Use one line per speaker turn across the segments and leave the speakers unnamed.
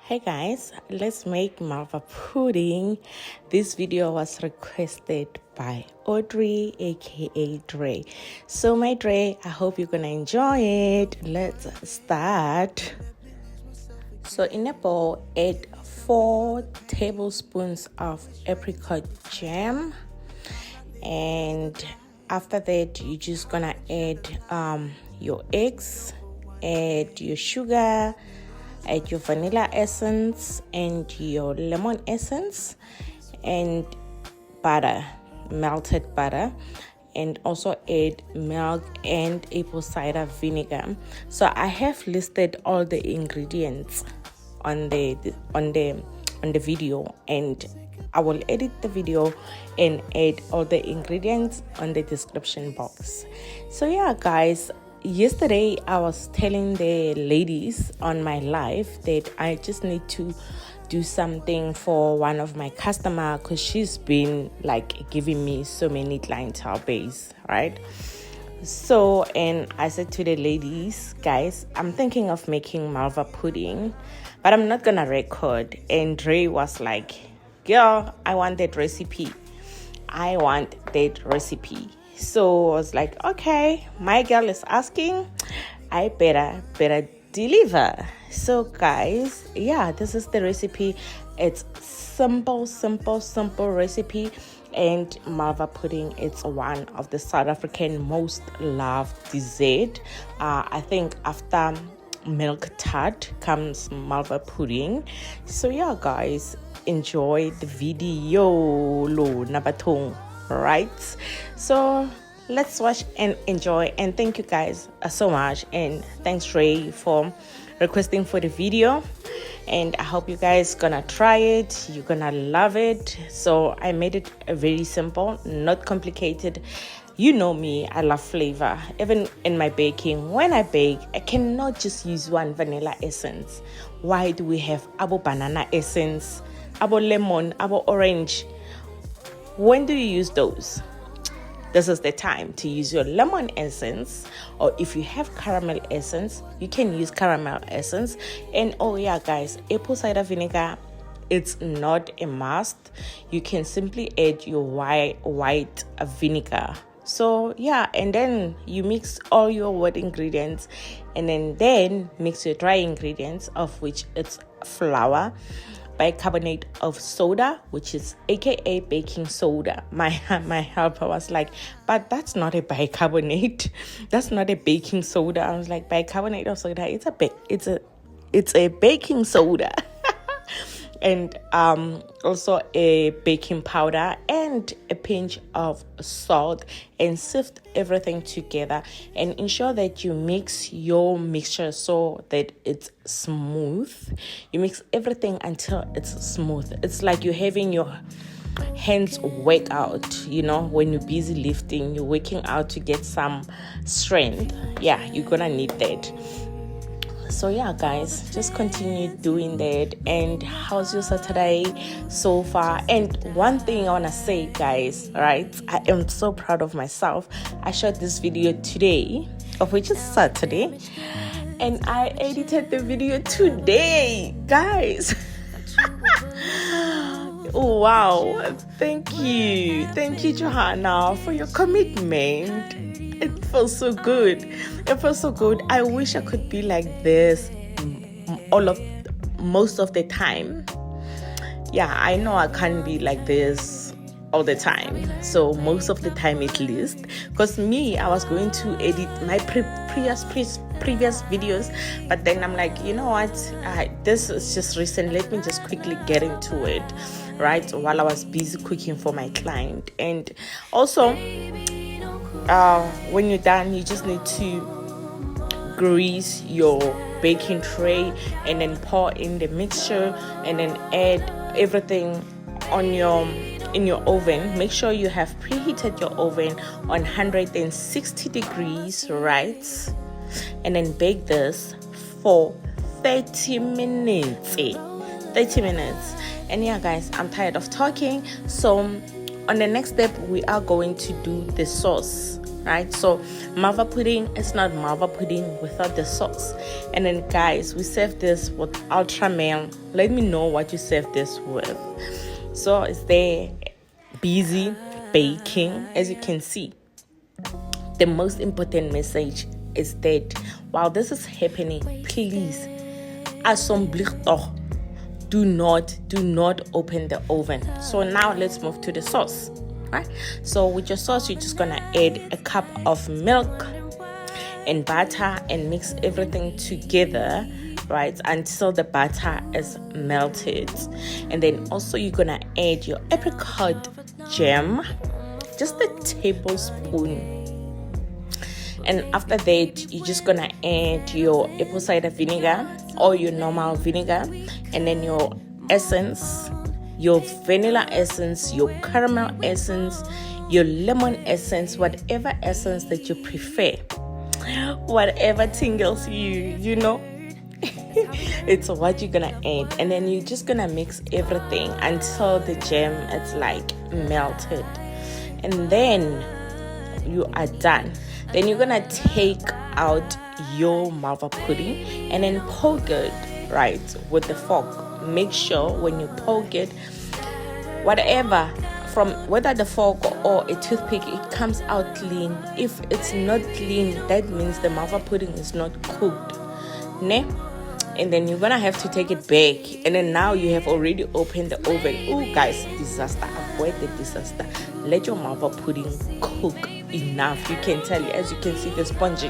Hey guys, let's make Malva pudding. This video was requested by Audrey aka Dre. So my Dre, I hope you're gonna enjoy it. Let's start. So in a bowl, add 4 tablespoons of apricot jam, and after that you're just gonna add your eggs, add your sugar, add your vanilla essence and your lemon essence, and butter, melted butter, and also add milk and apple cider vinegar. So I have listed all the ingredients on the video, and I will edit the video and add all the ingredients on the description box. So yeah guys, yesterday I was telling the ladies on my live that I just need to do something for one of my customer because she's been like giving me so many clientele base, right? So, and I said to the ladies, guys, I'm thinking of making Malva pudding, but I'm not gonna record. And Dre was like, girl, I want that recipe. So I was like, okay, my girl is asking, I better deliver. So guys, yeah, this is the recipe. It's simple recipe. And Malva pudding, it's one of the South African most loved dessert. I think after milk tart comes Malva pudding. So yeah guys, enjoy the video lo nabatong, right? So let's watch and enjoy, and thank you guys so much, and thanks Ray for requesting for the video, and I hope you guys gonna try it. You're gonna love it. So I made it very simple, not complicated. You know me, I love flavor. Even in my baking, when I bake, I cannot just use one vanilla essence. Why do we have abo banana essence, abo lemon, abo orange? When do you use those? This is the time to use your lemon essence, or if you have caramel essence, you can use caramel essence. And oh yeah guys, apple cider vinegar, it's not a must. You can simply add your white vinegar. So yeah, and then you mix all your wet ingredients, and then mix your dry ingredients, of which it's flour, bicarbonate of soda, which is aka baking soda. My helper was like, but that's not a bicarbonate, that's not a baking soda. I was like, bicarbonate of soda, it's a baking soda. And also a baking powder and a pinch of salt, and sift everything together and ensure that you mix your mixture so that it's smooth. You mix everything until it's smooth. It's like you're having your hands work out, you know, when you're busy lifting, you're working out to get some strength. Yeah, you're gonna need that. So yeah guys, just continue doing that. And how's your Saturday so far? And one thing I want to say guys, right, I am so proud of myself. I shot this video today, of which is Saturday, and I edited the video today guys. Oh wow, thank you Johanna for your commitment. It feels so good. I wish I could be like this most of the time. Yeah, I know I can't be like this all the time, so most of the time at least, because me, I was going to edit my previous videos, but then I'm like, you know what, this is just recent, let me just quickly get into it, right, while I was busy cooking for my client. And also when you're done, you just need to grease your baking tray and then pour in the mixture, and then add everything in your oven. Make sure you have preheated your oven on 160 degrees, right? And then bake this for 30 minutes. 30 minutes. And yeah guys, I'm tired of talking, so on the next step, we are going to do the sauce, right? So Malva pudding is not Malva pudding without the sauce. And then guys, we serve this with ultra mail. Let me know what you serve this with. So it's there, busy baking. As you can see, the most important message is that while this is happening, please, do not open the oven. So now let's move to the sauce, right? So with your sauce, you're just gonna add a cup of milk and butter and mix everything together, right, until the butter is melted. And then also you're gonna add your apricot jam, just a tablespoon. And after that, you're just gonna add your apple cider vinegar or your normal vinegar, and then your essence, your vanilla essence, your caramel essence, your lemon essence, whatever essence that you prefer, whatever tingles you know. It's what you're gonna add, and then you're just gonna mix everything until the jam is like melted, and then you are done. Then you're gonna take out your Malva pudding and then poke it right with the fork. Make sure when you poke it, whatever, from whether the fork or a toothpick, it comes out clean. If it's not clean, that means the Malva pudding is not cooked, ne? And then you're gonna have to take it back, and then now you have already opened the oven. Oh guys, disaster, avoid the disaster. Let your Malva pudding cook enough. You can tell, as you can see, the spongy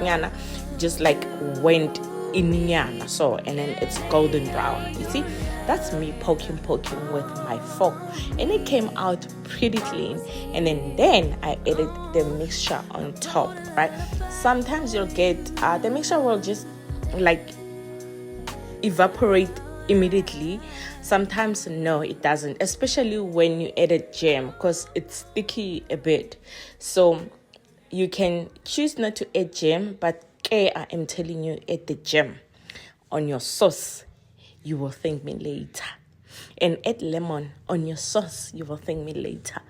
just like went in nyana, so, and then it's golden brown. You see, that's me poking with my fork, and it came out pretty clean. And then I added the mixture on top, right? Sometimes you'll get the mixture will just like evaporate immediately. Sometimes no, it doesn't, especially when you added jam, because it's sticky a bit. So you can choose not to add jam, but I am telling you, add the jam on your sauce. You will thank me later. And add lemon on your sauce. You will thank me later.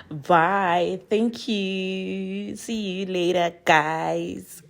Bye. Thank you. See you later, guys.